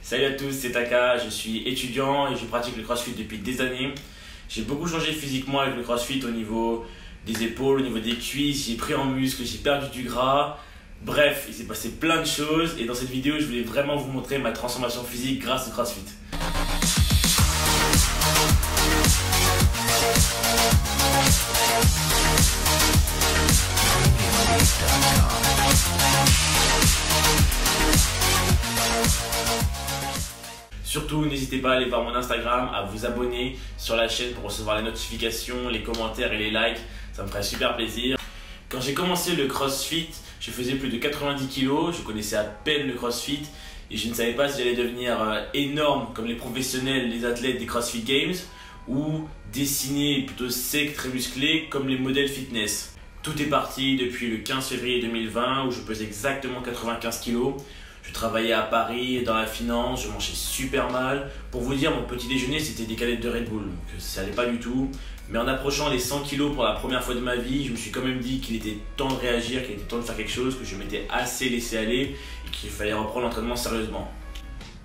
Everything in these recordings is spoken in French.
Salut à tous, c'est Taka, je suis étudiant et je pratique le crossfit depuis des années. J'ai beaucoup changé physiquement avec le crossfit au niveau des épaules, au niveau des cuisses, j'ai pris en muscle, j'ai perdu du gras. Bref, il s'est passé plein de choses et dans cette vidéo, je voulais vraiment vous montrer ma transformation physique grâce au crossfit. Surtout, n'hésitez pas à aller voir mon Instagram, à vous abonner sur la chaîne pour recevoir les notifications, les commentaires et les likes. Ça me ferait super plaisir. Quand j'ai commencé le CrossFit, je faisais plus de 90 kg, je connaissais à peine le CrossFit et je ne savais pas si j'allais devenir énorme comme les professionnels, les athlètes des CrossFit Games ou dessiné plutôt sec, très musclé comme les modèles fitness. Tout est parti depuis le 15 février 2020 où je pesais exactement 95 kg. Je travaillais à Paris dans la finance, je mangeais super mal. Pour vous dire, mon petit déjeuner c'était des canettes de Red Bull, donc ça allait pas du tout. Mais en approchant les 100 kg pour la première fois de ma vie, je me suis quand même dit qu'il était temps de réagir, qu'il était temps de faire quelque chose, que je m'étais assez laissé aller et qu'il fallait reprendre l'entraînement sérieusement.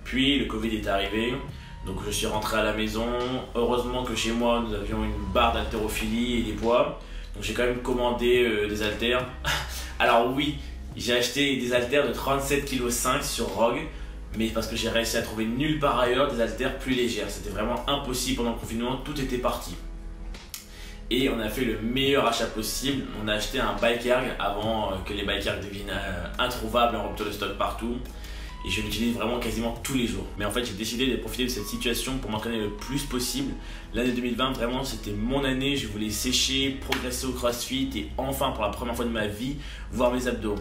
Puis le Covid est arrivé, donc je suis rentré à la maison. Heureusement que chez moi nous avions une barre d'haltérophilie et des poids, donc j'ai quand même commandé des haltères. Alors oui, j'ai acheté des haltères de 37,5 kg sur Rogue, mais parce que j'ai réussi à trouver nulle part ailleurs des haltères plus légères. C'était vraiment impossible pendant le confinement, tout était parti. Et on a fait le meilleur achat possible, on a acheté un bike erg avant que les bike erg deviennent introuvables en rupture de stock partout. Et je l'utilise vraiment quasiment tous les jours. Mais en fait, j'ai décidé de profiter de cette situation pour m'entraîner le plus possible. L'année 2020, vraiment, c'était mon année. Je voulais sécher, progresser au CrossFit et enfin, pour la première fois de ma vie, voir mes abdos.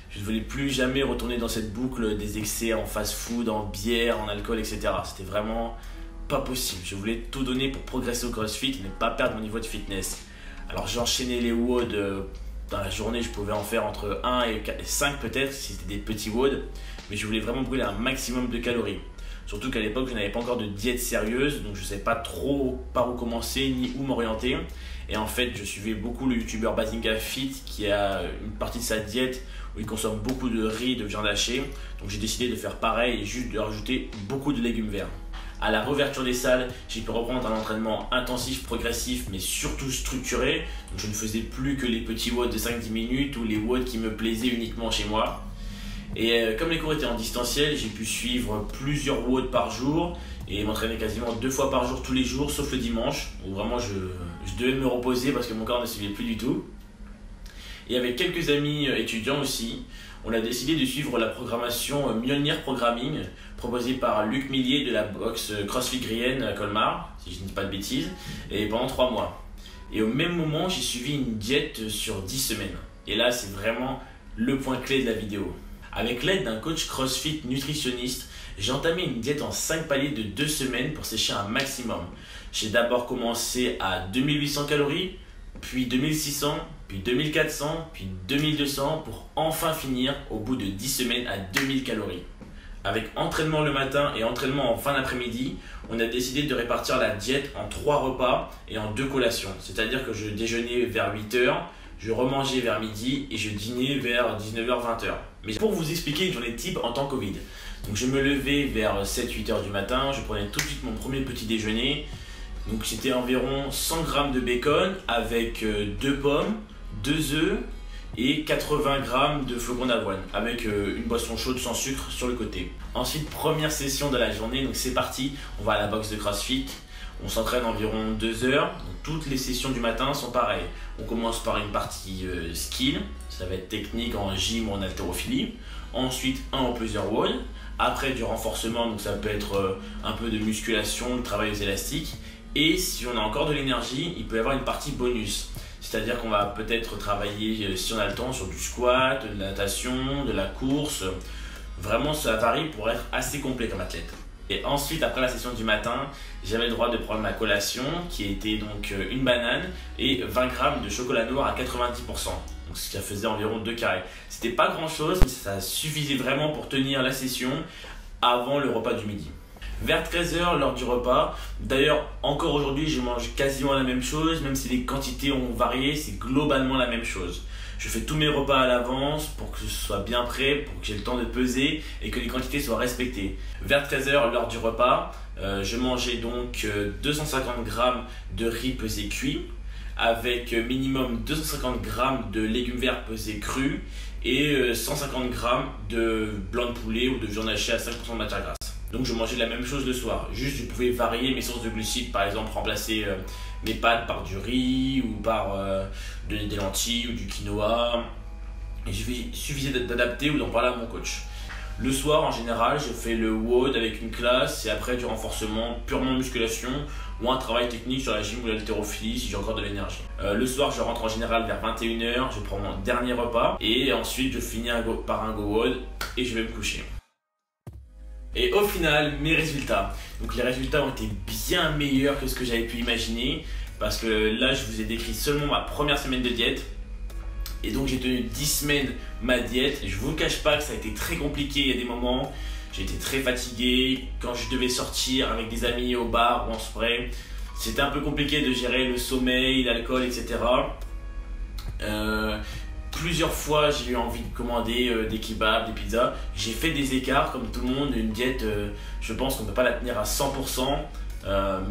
Je ne voulais plus jamais retourner dans cette boucle des excès en fast-food, en bière, en alcool, etc. C'était vraiment pas possible. Je voulais tout donner pour progresser au CrossFit et ne pas perdre mon niveau de fitness. Alors, j'enchaînais les WOD. Dans la journée, je pouvais en faire entre 1 et 5 peut-être, si c'était des petits WOD. Mais je voulais vraiment brûler un maximum de calories. Surtout qu'à l'époque, je n'avais pas encore de diète sérieuse, donc je ne savais pas trop par où commencer ni où m'orienter. Et en fait, je suivais beaucoup le youtubeur Bazinga Fit qui a une partie de sa diète où il consomme beaucoup de riz, de viande hachée. Donc j'ai décidé de faire pareil et juste de rajouter beaucoup de légumes verts. À la réouverture des salles, j'ai pu reprendre un entraînement intensif, progressif, mais surtout structuré. Donc je ne faisais plus que les petits WOD de 5-10 minutes ou les WOD qui me plaisaient uniquement chez moi. Et comme les cours étaient en distanciel, j'ai pu suivre plusieurs WOD par jour et m'entraîner quasiment 2 fois par jour tous les jours, sauf le dimanche, où vraiment je devais me reposer parce que mon corps ne suivait plus du tout. Et avec quelques amis étudiants aussi, on a décidé de suivre la programmation Mjolnir Programming proposée par Luc Millier de la boxe CrossFit Grienne à Colmar, si je ne dis pas de bêtises, et pendant 3 mois. Et au même moment, j'ai suivi une diète sur 10 semaines. Et là, c'est vraiment le point clé de la vidéo. Avec l'aide d'un coach CrossFit nutritionniste, j'ai entamé une diète en 5 paliers de 2 semaines pour sécher un maximum. J'ai d'abord commencé à 2800 calories, puis 2600, puis 2400, puis 2200 pour enfin finir au bout de 10 semaines à 2000 calories. Avec entraînement le matin et entraînement en fin d'après-midi, on a décidé de répartir la diète en 3 repas et en 2 collations. C'est-à-dire que je déjeunais vers 8 h, je remangeais vers midi et je dînais vers 19h-20h. Mais pour vous expliquer une journée type en temps Covid. Donc je me levais vers 7-8 h du matin, je prenais tout de suite mon premier petit déjeuner. Donc c'était environ 100 g de bacon avec 2 pommes, 2 œufs et 80 g de flocons d'avoine avec une boisson chaude sans sucre sur le côté. Ensuite, première session de la journée, donc c'est parti, on va à la boxe de CrossFit. On s'entraîne environ 2 heures, donc toutes les sessions du matin sont pareilles. On commence par une partie skill, ça va être technique en gym ou en haltérophilie. Ensuite, un ou plusieurs WOD. Après, du renforcement, donc ça peut être un peu de musculation, le travail aux élastiques. Et si on a encore de l'énergie, il peut y avoir une partie bonus. C'est-à-dire qu'on va peut-être travailler, si on a le temps, sur du squat, de la natation, de la course. Vraiment, ça varie pour être assez complet comme athlète. Et ensuite, après la session du matin, j'avais le droit de prendre ma collation qui était donc une banane et 20 g de chocolat noir à 90%. Donc ce qui faisait environ 2 carrés. C'était pas grand chose, mais ça suffisait vraiment pour tenir la session avant le repas du midi. Vers 13 h, lors du repas, d'ailleurs encore aujourd'hui je mange quasiment la même chose, même si les quantités ont varié, c'est globalement la même chose. Je fais tous mes repas à l'avance pour que ce soit bien prêt, pour que j'ai le temps de peser et que les quantités soient respectées. Vers 13 h, l'heure du repas, je mangeais donc 250 g de riz pesé cuit, avec minimum 250 g de légumes verts pesés crus et 150 g de blanc de poulet ou de viande hachée à 5% de matière grasse. Donc je mangeais la même chose le soir, juste je pouvais varier mes sources de glucides, par exemple remplacer mes pâtes par du riz ou par des lentilles ou du quinoa. Il suffisait d'adapter ou d'en parler à mon coach. Le soir, en général, je fais le WOD avec une classe et après du renforcement purement musculation ou un travail technique sur la gym ou l'haltérophilie si j'ai encore de l'énergie. Le soir, je rentre en général vers 21 h, je prends mon dernier repas et ensuite je finis par un go WOD et je vais me coucher. Et au final, mes résultats. Donc les résultats ont été bien meilleurs que ce que j'avais pu imaginer parce que là, je vous ai décrit seulement ma première semaine de diète. Et donc j'ai tenu 10 semaines ma diète. Je vous cache pas que ça a été très compliqué. Il y a des moments, j'ai été très fatigué. Quand je devais sortir avec des amis au bar ou en spray, c'était un peu compliqué de gérer le sommeil, l'alcool, etc. Plusieurs fois, j'ai eu envie de commander des kebabs, des pizzas. J'ai fait des écarts comme tout le monde. Une diète, je pense qu'on ne peut pas la tenir à 100%,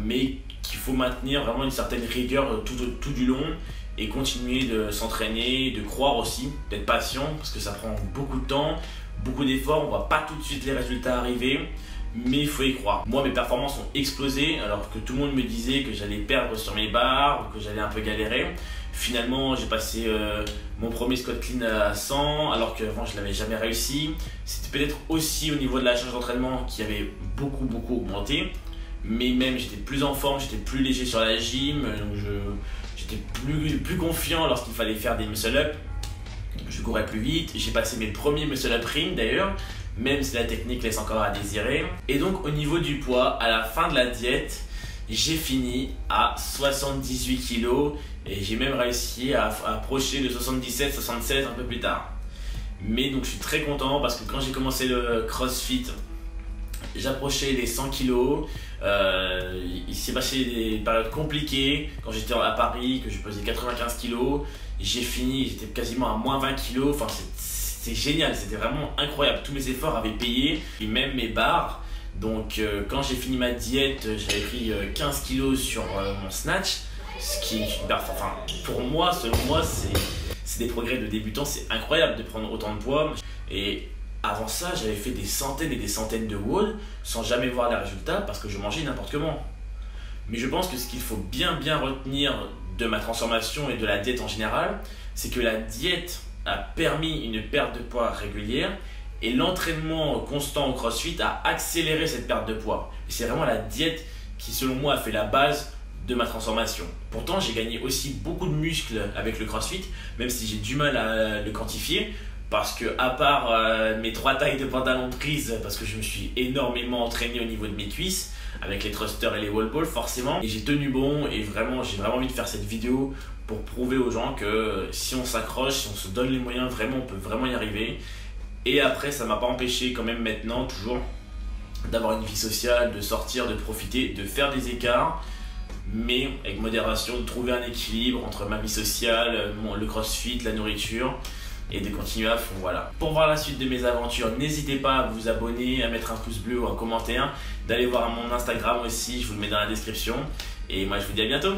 mais qu'il faut maintenir vraiment une certaine rigueur tout du long et continuer de s'entraîner, de croire aussi, d'être patient parce que ça prend beaucoup de temps, beaucoup d'efforts. On ne voit pas tout de suite les résultats arriver, mais il faut y croire. Moi, mes performances ont explosé alors que tout le monde me disait que j'allais perdre sur mes barres ou que j'allais un peu galérer. Finalement, j'ai passé mon premier squat clean à 100 alors qu'avant je ne l'avais jamais réussi. C'était peut-être aussi au niveau de la charge d'entraînement qui avait beaucoup augmenté. Mais même j'étais plus en forme, j'étais plus léger sur la gym. Donc j'étais plus confiant lorsqu'il fallait faire des muscle-up. Je courais plus vite. J'ai passé mes premiers muscle-up ring d'ailleurs, même si la technique laisse encore à désirer. Et donc au niveau du poids, à la fin de la diète, j'ai fini à 78 kg et j'ai même réussi à approcher de 77, 76 un peu plus tard. Mais donc je suis très content parce que quand j'ai commencé le CrossFit, j'approchais les 100 kg. Il s'est passé des périodes compliquées quand j'étais à Paris, que je pesais 95 kg. J'ai fini, j'étais quasiment à moins 20 kg. Enfin, c'est génial, c'était vraiment incroyable. Tous mes efforts avaient payé, et même mes barres. Donc quand j'ai fini ma diète, j'avais pris 15 kg sur mon snatch, ce qui est une performance. Enfin, pour moi, selon moi, c'est des progrès de débutant. C'est incroyable de prendre autant de poids. Et avant ça, j'avais fait des centaines et des centaines de WOD sans jamais voir les résultats parce que je mangeais n'importe comment. Mais je pense que ce qu'il faut bien retenir de ma transformation et de la diète en général, c'est que la diète a permis une perte de poids régulière et l'entraînement constant au CrossFit a accéléré cette perte de poids. Et c'est vraiment la diète qui, selon moi, a fait la base de ma transformation. Pourtant, j'ai gagné aussi beaucoup de muscles avec le CrossFit, même si j'ai du mal à le quantifier. Parce que à part mes 3 tailles de pantalon prises, parce que je me suis énormément entraîné au niveau de mes cuisses, avec les thrusters et les wall balls forcément, et j'ai tenu bon et vraiment j'ai vraiment envie de faire cette vidéo pour prouver aux gens que si on s'accroche, si on se donne les moyens, vraiment on peut vraiment y arriver. Et après ça m'a pas empêché quand même maintenant toujours d'avoir une vie sociale, de sortir, de profiter, de faire des écarts, mais avec modération, de trouver un équilibre entre ma vie sociale, le CrossFit, la nourriture, et de continuer à fond. Voilà. Pour voir la suite de mes aventures, n'hésitez pas à vous abonner, à mettre un pouce bleu ou un commentaire, d'aller voir mon Instagram aussi, je vous le mets dans la description. Et moi je vous dis à bientôt.